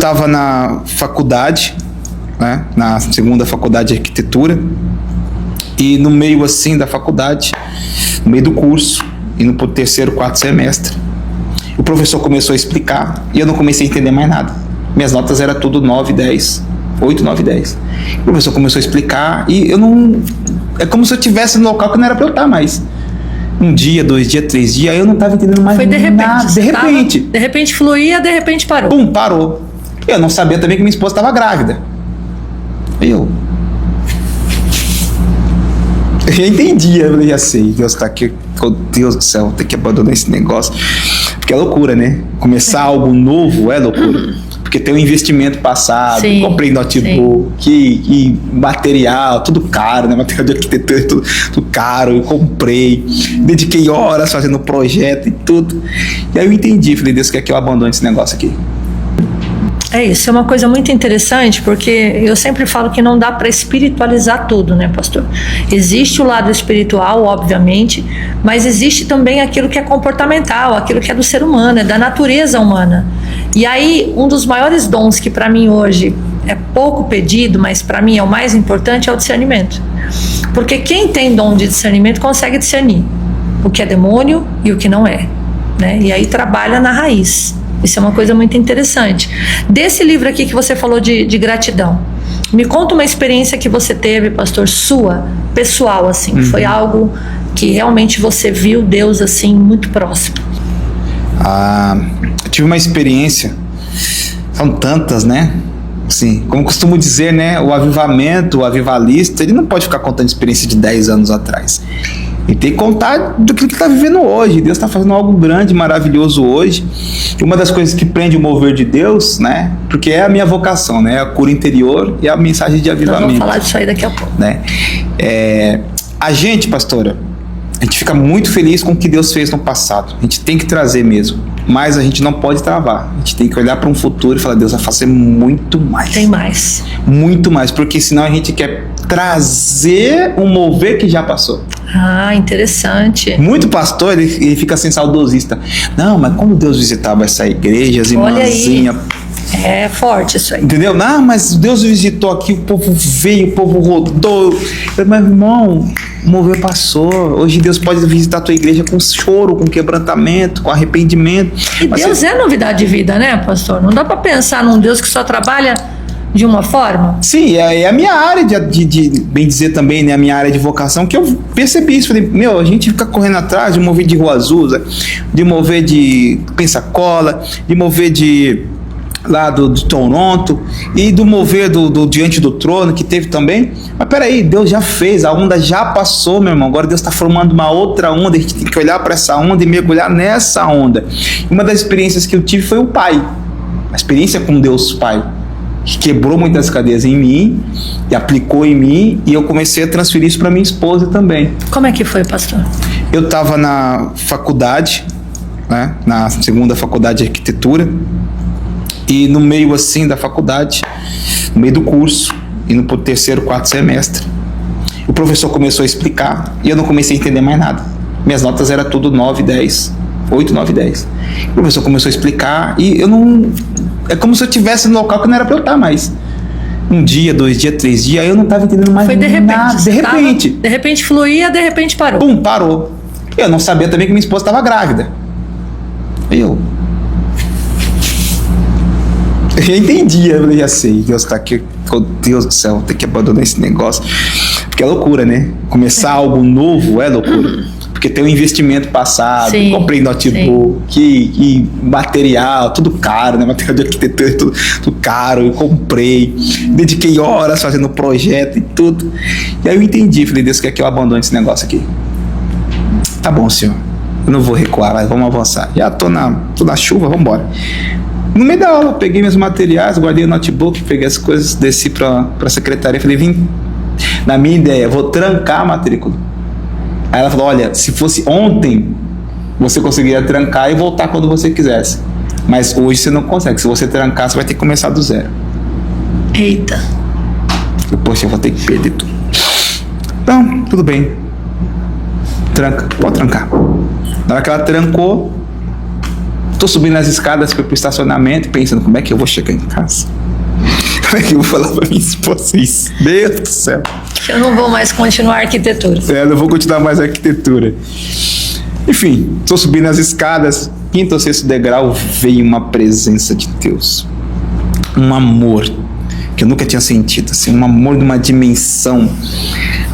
Estava na faculdade, né, na segunda faculdade de arquitetura, e no meio assim da faculdade, no meio do curso, indo para o terceiro, quarto semestre, o professor começou a explicar e eu não comecei a entender mais nada. Minhas notas eram tudo 9, 10, 8, 9, 10. O professor começou a explicar e eu não... É como se eu estivesse no local que não era para eu estar mais. Um dia, 2 dias, 3 dias, aí eu não estava entendendo mais nada. Foi de repente. Nada. De repente. De repente fluía, de repente parou. Pum, parou. Eu não sabia também que minha esposa estava grávida. Eu entendi, eu já sei, Deus está aqui, oh, Deus do céu, tem que abandonar esse negócio, porque é loucura, né? Começar algo novo é loucura, porque tem um investimento passado, sim, comprei notebook, e material, tudo caro, né? Material de arquitetura, tudo caro, eu comprei, dediquei horas fazendo projeto e tudo, e aí eu entendi, falei, Deus quer que eu abandone esse negócio aqui. É isso, é uma coisa muito interessante, porque eu sempre falo que não dá para espiritualizar tudo, né, pastor? Existe o lado espiritual, obviamente, mas existe também aquilo que é comportamental, aquilo que é do ser humano, é da natureza humana. E aí, um dos maiores dons que para mim hoje é pouco pedido, mas para mim é o mais importante, é o discernimento. Porque quem tem dom de discernimento consegue discernir o que é demônio e o que não é, né? E aí trabalha na raiz. Isso é uma coisa muito interessante. Desse livro aqui que você falou de gratidão, me conta uma experiência que você teve, pastor, sua, pessoal, assim. Foi algo que realmente você viu Deus, assim, muito próximo. Eu tive uma experiência, são tantas, né? Assim, como costumo dizer, né? O avivamento, o avivalista, ele não pode ficar contando experiência de 10 anos atrás. E tem que contar do que está vivendo hoje. Deus está fazendo algo grande, maravilhoso hoje. E uma das coisas que prende o mover de Deus, né? Porque é a minha vocação, né? A cura interior e a mensagem de avivamento. Nós vamos falar disso aí daqui a pouco. Né? A gente, pastora, a gente fica muito feliz com o que Deus fez no passado. A gente tem que trazer mesmo. Mas a gente não pode travar. A gente tem que olhar para um futuro e falar, Deus vai fazer muito mais. Tem mais. Muito mais, porque senão a gente quer trazer um mover que já passou. Ah, interessante. Muito pastor, ele fica assim saudosista. Não, mas como Deus visitava essa igreja, as irmãzinhas... É forte isso aí. Entendeu? Não, mas Deus visitou aqui, o povo veio, o povo rodou. Mas, irmão, o mover passou. Hoje Deus pode visitar a tua igreja com choro, com quebrantamento, com arrependimento. E mas Deus é novidade de vida, né, pastor? Não dá para pensar num Deus que só trabalha de uma forma? Sim, é a minha área de bem dizer também, né, a minha área de vocação, que eu percebi isso. Falei, a gente fica correndo atrás de mover de Rua Azul, de mover de Pensacola, de mover de lá de Toronto e do mover do Diante do Trono que teve também, mas peraí, Deus já fez, a onda já passou, meu irmão, agora Deus está formando uma outra onda, a gente tem que olhar para essa onda e mergulhar nessa onda. Uma das experiências que eu tive foi o Pai, a experiência com Deus Pai, que quebrou muitas cadeias em mim e aplicou em mim, e eu comecei a transferir isso para minha esposa também. Como é que foi, pastor? Eu estava na faculdade, né, na segunda faculdade de arquitetura, e no meio assim da faculdade, no meio do curso, indo para o terceiro, quarto semestre, o professor começou a explicar e eu não comecei a entender mais nada. Minhas notas eram tudo 9, 10, 8, 9, 10. O professor começou a explicar e eu não... É como se eu estivesse no local que não era para eu estar mais. Um dia, 2 dias, 3 dias, aí eu não estava entendendo mais nada. Foi de repente. Nada. De repente. De repente fluía, de repente parou. Pum, parou. Eu não sabia também que minha esposa estava grávida. Eu entendi, eu já sei, Deus está aqui, oh, Deus do céu, tem que abandonar esse negócio, porque é loucura, né? Começar algo novo é loucura, porque tem um investimento passado, sim, comprei notebook, e material, tudo caro, né? Material de arquitetura, tudo caro, eu comprei, dediquei horas fazendo projeto e tudo, e aí eu entendi, falei, Deus quer que eu abandone esse negócio aqui. Tá bom, Senhor, eu não vou recuar, mas vamos avançar, já tô na chuva, vamos embora. No meio da aula, peguei meus materiais, guardei o notebook, peguei as coisas, desci para a secretaria, falei, vim, na minha ideia, vou trancar a matrícula. Aí ela falou, olha, se fosse ontem, você conseguiria trancar e voltar quando você quisesse. Mas hoje você não consegue, se você trancar, você vai ter que começar do zero. Eita. Poxa, eu vou ter que perder tudo. Então, tudo bem. Tranca, pode trancar. Na hora que ela trancou, Tô subindo as escadas para o estacionamento, pensando, como é que eu vou chegar em casa? Como é que eu vou falar pra minha esposa isso? Deus do céu. Eu não vou mais continuar a arquitetura. Não vou continuar mais a arquitetura. Enfim, tô subindo as escadas, quinto ou sexto degrau, veio uma presença de Deus. Um amor que eu nunca tinha sentido, assim, um amor de uma dimensão.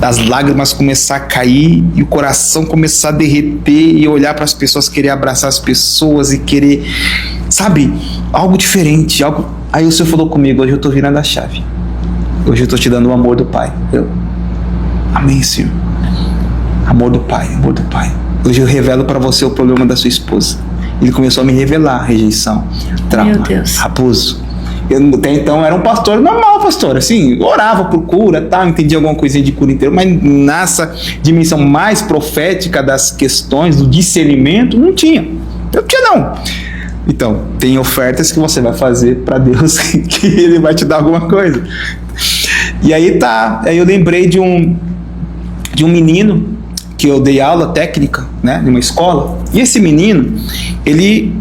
As lágrimas começar a cair e o coração começar a derreter e olhar para as pessoas, querer abraçar as pessoas e querer, sabe, algo diferente, algo. Aí o Senhor falou comigo, hoje eu tô virando a chave. Hoje eu tô te dando o amor do Pai. Amém, Senhor. Amor do Pai, amor do Pai. Hoje eu revelo para você o problema da sua esposa. Ele começou a me revelar rejeição, trauma, abuso. Eu até então era um pastor normal, pastor, assim, orava por cura, tá, entendia alguma coisinha de cura inteira, mas nessa dimensão mais profética das questões, do discernimento, não tinha. Eu não tinha, não. Então, tem ofertas que você vai fazer para Deus que Ele vai te dar alguma coisa. E aí aí eu lembrei de um menino que eu dei aula técnica, né, numa escola. E esse menino, ele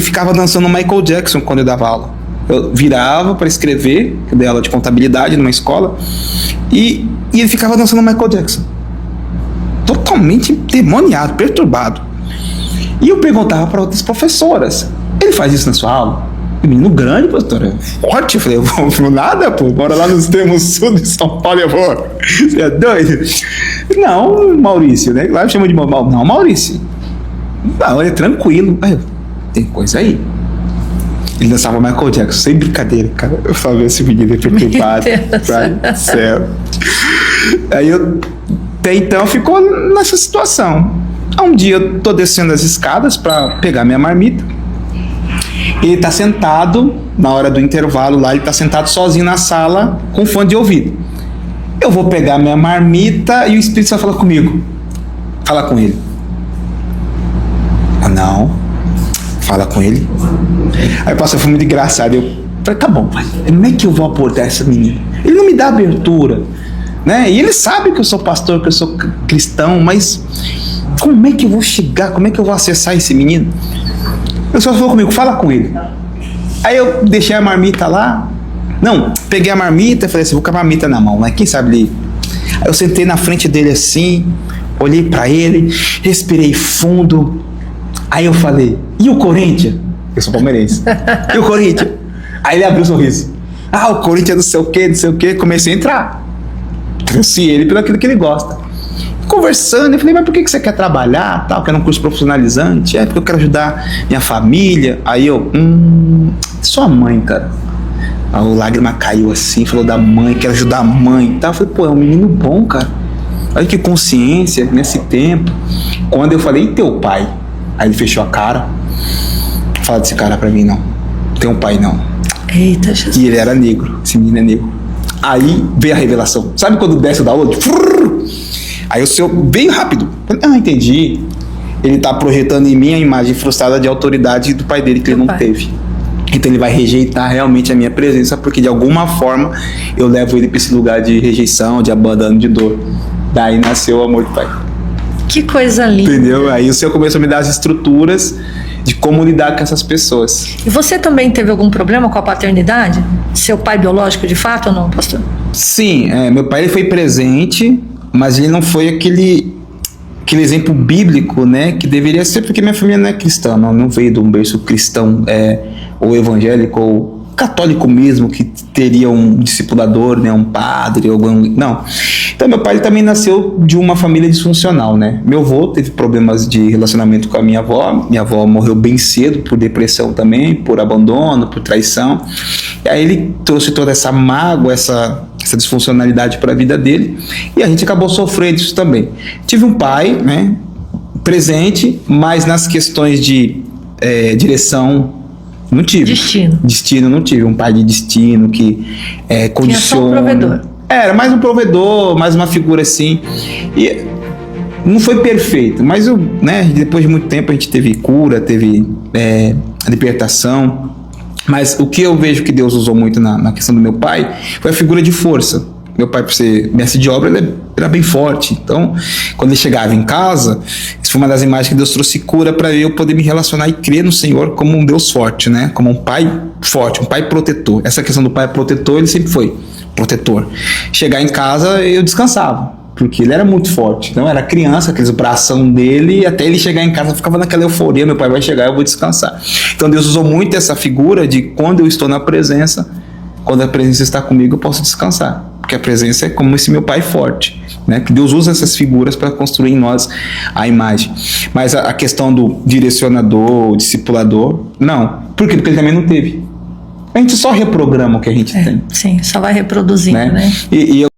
ficava dançando Michael Jackson quando eu dava aula. Eu virava para escrever, eu dei aula de contabilidade numa escola, e ele ficava dançando Michael Jackson. Totalmente demoniado, perturbado. E eu perguntava para outras professoras, ele faz isso na sua aula? Menino grande, pastora, forte. Eu falei, eu vou nada, pô, bora lá no extremo sul de São Paulo, eu vou. Você é doido? Não, Maurício, né? Lá chama de não, Maurício. Não, ele é tranquilo. Aí, tem coisa aí. Ele dançava Michael Jackson, sem brincadeira, cara. Eu falava, esse menino é perturbado. Pai do céu. Aí até então ficou nessa situação. Um dia eu tô descendo as escadas para pegar minha marmita. Ele tá sentado, na hora do intervalo lá, ele tá sentado sozinho na sala, com fone de ouvido. Eu vou pegar minha marmita e o Espírito Santo fala comigo. Fala com ele. Não. Fala com ele. Aí o pastor foi muito engraçado. Eu falei, tá bom, pai. Como é que eu vou abordar essa menina? Ele não me dá abertura, né? E ele sabe que eu sou pastor, que eu sou cristão, mas como é que eu vou chegar? Como é que eu vou acessar esse menino? O senhor falou comigo, fala com ele. Aí eu deixei a marmita lá. Não, peguei a marmita e falei assim, vou com a marmita na mão, né? Quem sabe ele... Aí eu sentei na frente dele assim, olhei pra ele, respirei fundo. Aí eu falei, e o Corinthians? Eu sou palmeirense. E o Corinthians? Aí ele abriu um sorriso. O Corinthians não sei o quê. Comecei a entrar. Trouxe ele pelo aquilo que ele gosta. Conversando, eu falei, mas por que você quer trabalhar, tal, quer um curso profissionalizante? Porque eu quero ajudar minha família. Aí eu, sua mãe, cara. A lágrima caiu assim, falou da mãe, quero ajudar a mãe e tal. Eu falei, pô, é um menino bom, cara. Olha que consciência nesse tempo. Quando eu falei, e teu pai? Aí ele fechou a cara. Fala desse cara pra mim, não. Tem um pai, não. Eita, Jesus. E ele era negro, esse menino é negro. Aí veio a revelação. Sabe quando desce o download? Aí o senhor, bem rápido. Entendi. Ele tá projetando em mim a imagem frustrada de autoridade do pai dele que ele não teve. Então ele vai rejeitar realmente a minha presença, porque de alguma forma eu levo ele para esse lugar de rejeição, de abandono, de dor. Daí nasceu o amor do pai. Que coisa linda. Entendeu? Aí o Senhor começou a me dar as estruturas de como lidar com essas pessoas. E você também teve algum problema com a paternidade? Seu pai biológico de fato ou não, pastor? Sim, meu pai ele foi presente, mas ele não foi aquele exemplo bíblico, né, que deveria ser, porque minha família não é cristã, não veio de um berço cristão, ou evangélico, ou católico mesmo, que teria um discipulador, né, um padre, não. Então meu pai ele também nasceu de uma família disfuncional, né. Meu avô teve problemas de relacionamento com a minha avó morreu bem cedo por depressão também, por abandono, por traição, e aí ele trouxe toda essa mágoa, essa disfuncionalidade para a vida dele, e a gente acabou sofrendo isso também. Tive um pai, né, presente, mas nas questões de direção não tive. Destino não tive. Um pai de destino que condiciona. Tinha só um provedor. Era mais um provedor, mais uma figura assim. E não foi perfeito, mas depois de muito tempo a gente teve cura, teve libertação. Mas o que eu vejo que Deus usou muito na questão do meu pai foi a figura de força. Meu pai, por ser mestre de obra, ele era bem forte. Então, quando ele chegava em casa, isso foi uma das imagens que Deus trouxe cura para eu poder me relacionar e crer no Senhor como um Deus forte, né? Como um pai forte, um pai protetor. Essa questão do pai protetor, ele sempre foi protetor. Chegar em casa, eu descansava, porque ele era muito forte. Então, eu era criança, aqueles bração dele, e até ele chegar em casa, eu ficava naquela euforia, meu pai vai chegar, eu vou descansar. Então, Deus usou muito essa figura de quando eu estou na presença, quando a presença está comigo, eu posso descansar. Porque a presença é como esse meu pai forte, né? Que Deus usa essas figuras para construir em nós a imagem. Mas a questão do direcionador, o discipulador, não. Por quê? Porque ele também não teve. A gente só reprograma o que a gente tem. Sim, só vai reproduzindo, né? E eu